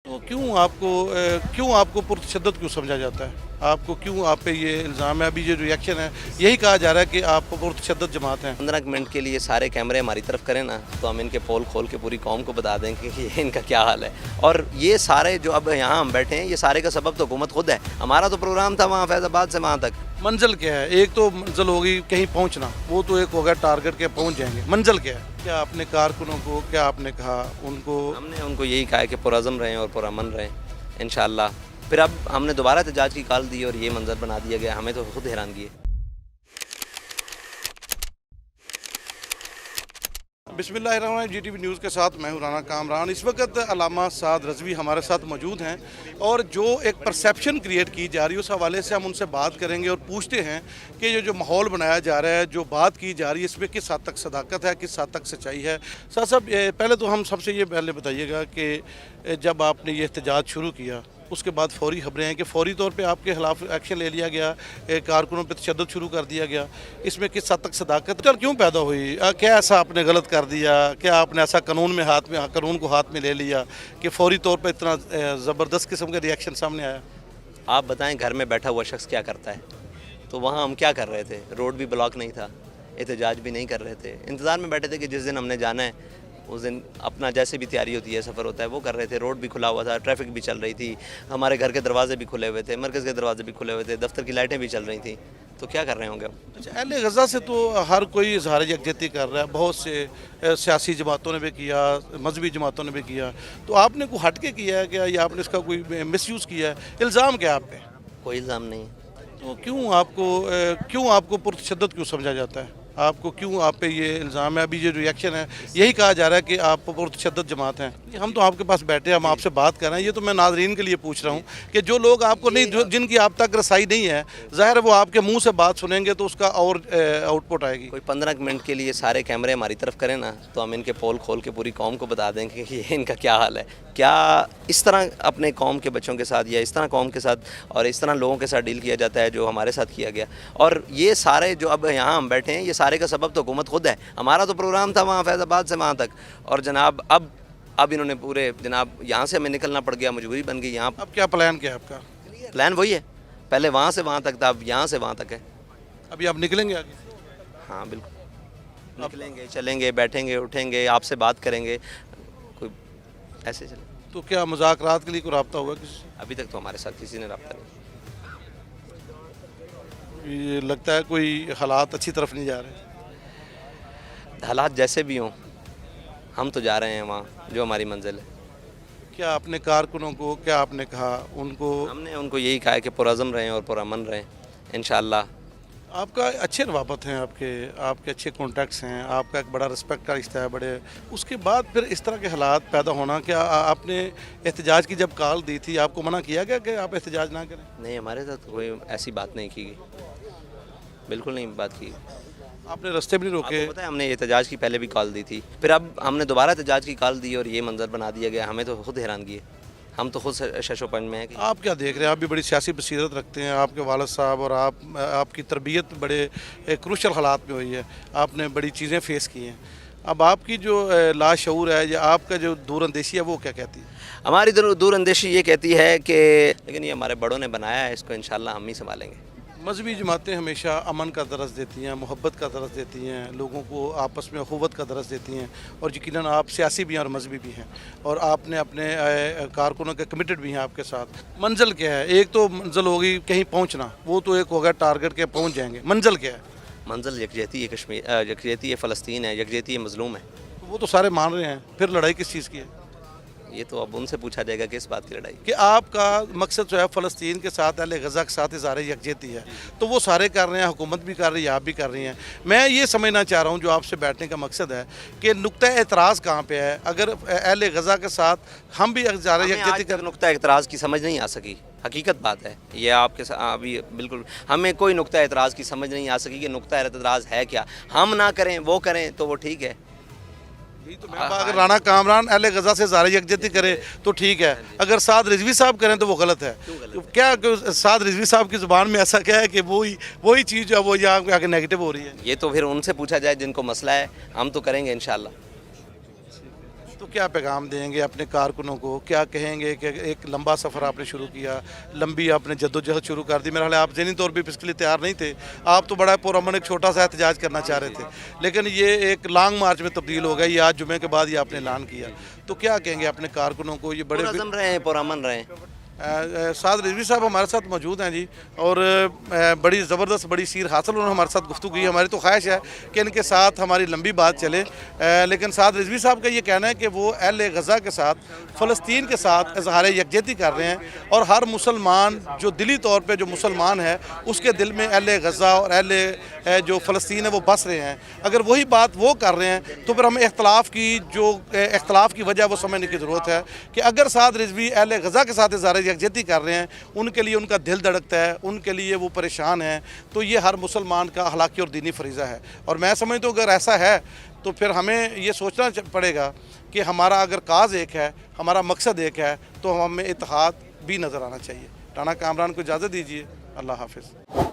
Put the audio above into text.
تو क्यों आपको पुरतशद्दद क्यों समझा जाता है? आपको क्यों आप पे ये इल्ज़ाम है? अभी ये रिएक्शन है, यही कहा जा रहा है कि आप पुरतशद्दद जमात हैं। 15 मिनट के लिए सारे कैमरे हमारी तरफ करें ना, तो हम इनके पोल खोल के पूरी कौम को बता दें कि ये इनका क्या हाल है। और ये सारे जो अब यहाँ हम बैठे हैं, ये सारे का सबब तो हुकूमत खुद है। हमारा तो प्रोग्राम था वहाँ फैज़ाबाद से वहाँ तक। मंजिल क्या है? एक तो मंजिल होगी कहीं पहुंचना, वो तो एक होगा टारगेट के पहुंच जाएंगे। मंजिल क्या है? क्या आपने कारकुनों को क्या आपने कहा उनको? हमने उनको यही कहा है कि पुरअज़म रहें और पुरअमन रहें इंशाअल्लाह। फिर अब हमने दोबारा एहतजाज की कॉल दी और ये मंजर बना दिया गया, हमें तो खुद हैरानगी है। बिस्मिल्लाहिर्रहमानिर्रहीम। जीटीवी न्यूज़ के साथ मैं हूं राना कामरान। इस वक्त अल्लामा साद रज़वी हमारे साथ मौजूद हैं और जो एक परसेप्शन क्रिएट की जा रही है उस हवाले से हम उनसे बात करेंगे और पूछते हैं कि ये जो माहौल बनाया जा रहा है, जो बात की जा रही है, इसमें किस हद तक सदाकत है, किस हद तक सच्चाई है। साहब पहले तो हम सबसे ये पहले बताइएगा कि जब आपने ये एहतजाज शुरू किया उसके बाद फौरी खबरें हैं कि फौरी तौर पे आपके खिलाफ एक्शन ले लिया गया, कारकुनों पे तशद्दुद शुरू कर दिया गया। इसमें किस हद तक सदाकत क्यों पैदा हुई? क्या ऐसा आपने गलत कर दिया? क्या आपने ऐसा कानून को हाथ में ले लिया कि फौरी तौर पे इतना ज़बरदस्त किस्म का रिएक्शन सामने आया? आप बताएं, घर में बैठा हुआ शख्स क्या करता है? तो वहाँ हम क्या कर रहे थे? रोड भी ब्लॉक नहीं था, एहतजाज भी नहीं कर रहे थे, इंतज़ार में बैठे थे कि जिस दिन हमने जाना है उस दिन अपना जैसे भी तैयारी होती है, सफ़र होता है, वो कर रहे थे। रोड भी खुला हुआ था, ट्रैफिक भी चल रही थी, हमारे घर के दरवाजे भी खुले हुए थे, मरकज़ के दरवाजे भी खुले हुए थे, दफ्तर की लाइटें भी चल रही थी। तो क्या कर रहे होंगे हम? अच्छा, अहले गज़ा से तो हर कोई इज़हार यकजहती कर रहा है, बहुत से सियासी जमातों ने भी किया, मजहबी जमातों ने भी किया, तो आपने को हट के किया है क्या, या आपने इसका कोई मिसयूज़ किया है? इल्ज़ाम क्या आप पे? कोई इल्ज़ाम नहीं। तो क्यों आपको पुरतशद्दद क्यों समझा जाता है? आपको क्यों आप पे ये इल्ज़ाम है? अभी ये रिएक्शन है, यही कहा जा रहा है कि आप पुरतशद्दद जमात हैं। हम तो आपके पास बैठे हैं, हम आपसे बात कर रहे हैं, ये तो मैं नाज़रीन के लिए पूछ रहा हूँ कि जो लोग आपको नहीं, जिनकी आप तक रसाई नहीं है, ज़ाहिर है वो आपके मुंह से बात सुनेंगे तो उसका और आउटपुट आएगी। कोई 15 मिनट के लिए सारे कैमरे हमारी तरफ करें ना, तो हम इनके पोल खोल के पूरी कौम को बता दें कि ये इनका क्या हाल है। क्या इस तरह अपने कौम के बच्चों के साथ या इस तरह कौम के साथ और इस तरह लोगों के साथ डील किया जाता है जो हमारे साथ किया गया? और ये सारे जो अब यहाँ हम बैठे हैं, ये सारे का सबब तो हुकूमत खुद है। हमारा तो प्रोग्राम था वहाँ फैज़ाबाद से वहाँ तक, और जनाब अब इन्होंने पूरे जनाब यहाँ से हमें निकलना पड़ गया, मजबूरी बन गई। यहाँ अब क्या प्लान क्या है आपका? प्लान वही है, पहले वहाँ से वहाँ तक था, अब यहाँ से वहाँ तक है। अभी आप निकलेंगे आगे? हाँ बिल्कुल, निकलेंगे, चलेंगे, बैठेंगे, उठेंगे, आपसे बात करेंगे, कोई ऐसे चले। तो क्या मुज़ाकरात के लिए कोई रब्ता हुआ किसी? अभी तक तो हमारे साथ किसी ने रब्ता नहीं। ये लगता है कोई हालात अच्छी तरफ नहीं जा रहे। हालात जैसे भी हों, हम तो जा रहे हैं वहाँ जो हमारी मंजिल है। क्या आपने कारकुनों को क्या आपने कहा उनको? हमने उनको यही कहा है कि पुरअज़म रहें और पुरअमन रहें इंशाअल्लाह। आपका अच्छे रवाबत हैं, आपके अच्छे कॉन्टैक्ट्स हैं, आपका एक बड़ा रिस्पेक्ट का रिश्ता है बड़े, उसके बाद फिर इस तरह के हालात पैदा होना, क्या आपने एहतजाज की जब कॉल दी थी आपको मना किया गया कि आप एहतजाज ना करें? नहीं, हमारे साथ कोई ऐसी बात नहीं की गई, बिल्कुल नहीं बात की। आपने रास्ते भी नहीं रोके? आपको पता है हमने एहतजाज की पहले भी कॉल दी थी, फिर अब हमने दोबारा एहतजाज की कॉल दी और ये मंजर बना दिया गया, हमें तो खुद हैरानगी है। हम तो खुद शशोपंज में हैं कि आप क्या देख रहे हैं? आप भी बड़ी सियासी बसीरत रखते हैं, आपके वालिद साहब और आपकी तरबियत बड़े क्रूशल हालात में हुई है, आपने बड़ी चीज़ें फेस की हैं। अब आपकी जो लाशऊर है या आपका जो दूरअंदेशी है वो क्या कहती है? हमारी दूरअंदेशी ये कहती है कि लेकिन ये हमारे बड़ों ने बनाया है, इसको इंशाल्लाह हम ही संभालेंगे। मजहबी जमातें हमेशा अमन का दरस देती हैं, मोहब्बत का दरस देती हैं, लोगों को आपस में अखुवत का दरस देती हैं, और यकीनन आप सियासी भी हैं और मजहबी भी हैं, और आपने अपने कारकुनों के कमिटेड भी हैं आपके साथ। मंजिल क्या है? एक तो मंजिल होगी कहीं पहुंचना, वो तो एक होगा टारगेट के पहुंच जाएंगे। मंजिल क्या है? मंजिल यकजहती है, कश्मीर यकजहती है, फ़लस्तीन है, यकजहती है, मज़लूम है। वो तो सारे मान रहे हैं, फिर लड़ाई किस चीज़ की है? ये तो अब उनसे पूछा जाएगा कि इस बात की लड़ाई कि आपका मकसद जो है फ़लस्तीन के साथ, अहले गज़ा के साथ इज़हार यकजहती है, तो वो सारे कर रहे हैं, हुकूमत भी कर रही है, आप भी कर रही हैं। मैं ये समझना चाह रहा हूँ, जो आपसे बैठने का मकसद है कि नुक्ता एतराज़ कहाँ पे है? अगर अहले गज़ा के साथ हम भी इज़हार यकजहती कर, नुक्ता एतराज़ की समझ नहीं आ सकी, हकीकत बात है ये आपके साथ। अभी बिल्कुल हमें कोई नुक्ता एतराज़ की समझ नहीं आ सकी कि नुक्ता एतराज़ है क्या। हम ना करें, वो करें तो वो ठीक है। तो अगर राना कामरान अहले गज़ा से इज़हार यकजहती करे तो ठीक है, अगर साद रिजवी साहब करें तो वो गलत है। क्या साद रिजवी साहब की ज़ुबान में ऐसा क्या है कि वही चीज़ जो है वो यहाँ आगे नेगेटिव हो रही है? ये तो फिर उनसे पूछा जाए जिनको मसला है, हम तो करेंगे इंशाअल्लाह। तो क्या पैगाम देंगे अपने कारकुनों को, क्या कहेंगे कि एक लंबा सफ़र आपने शुरू किया, लंबी आपने जद्दोजहद शुरू कर दी, मेरा ख्याल है आप ज़हनी तौर पे इसके लिए तैयार नहीं थे, आप तो बड़ा पुरअमन एक छोटा सा एहतजाज करना चाह रहे थे, लेकिन ये एक लॉन्ग मार्च में तब्दील हो गया, ये आज जुमे के बाद ये आपने ऐलान किया, तो क्या कहेंगे अपने कारकुनों को? ये बड़े पुरअज़म रहे हैं, पुरअमन रहे हैं। साद रिजवी साहब हमारे साथ मौजूद हैं जी, और बड़ी ज़बरदस्त बड़ी सीर हासिल उन्होंने हमारे साथ गुफ्तगू की। हमारी तो ख्वाहिश है कि इनके साथ हमारी लंबी बात चले, लेकिन साद रिजवी साहब का ये कहना है कि वो अहले गज़ा के साथ, फ़लस्तीन के साथ इज़हार यकजहती कर रहे हैं, और हर मुसलमान जो दिली तौर पर जो मुसलमान है उसके दिल में अहले गज़ा और अहले जो फ़लस्तीन है वो बस रहे हैं। अगर वही बात वो कर रहे हैं तो फिर हमें इख्तलाफ की वजह वो समझने की ज़रूरत है कि अगर साद रिजवी अहले गज़ा के साथ इज़हार यकजहती कर रहे हैं, उनके लिए उनका दिल धड़कता है, उनके लिए वो परेशान हैं, तो ये हर मुसलमान का अखलाकी और दीनी फरीज़ा है। और मैं समझता हूँ अगर ऐसा है तो फिर हमें ये सोचना पड़ेगा कि हमारा अगर काज एक है, हमारा मकसद एक है, तो हमें इत्तेहाद भी नज़र आना चाहिए। राना कामरान को इजाज़त दीजिए। अल्लाह हाफ़िज़।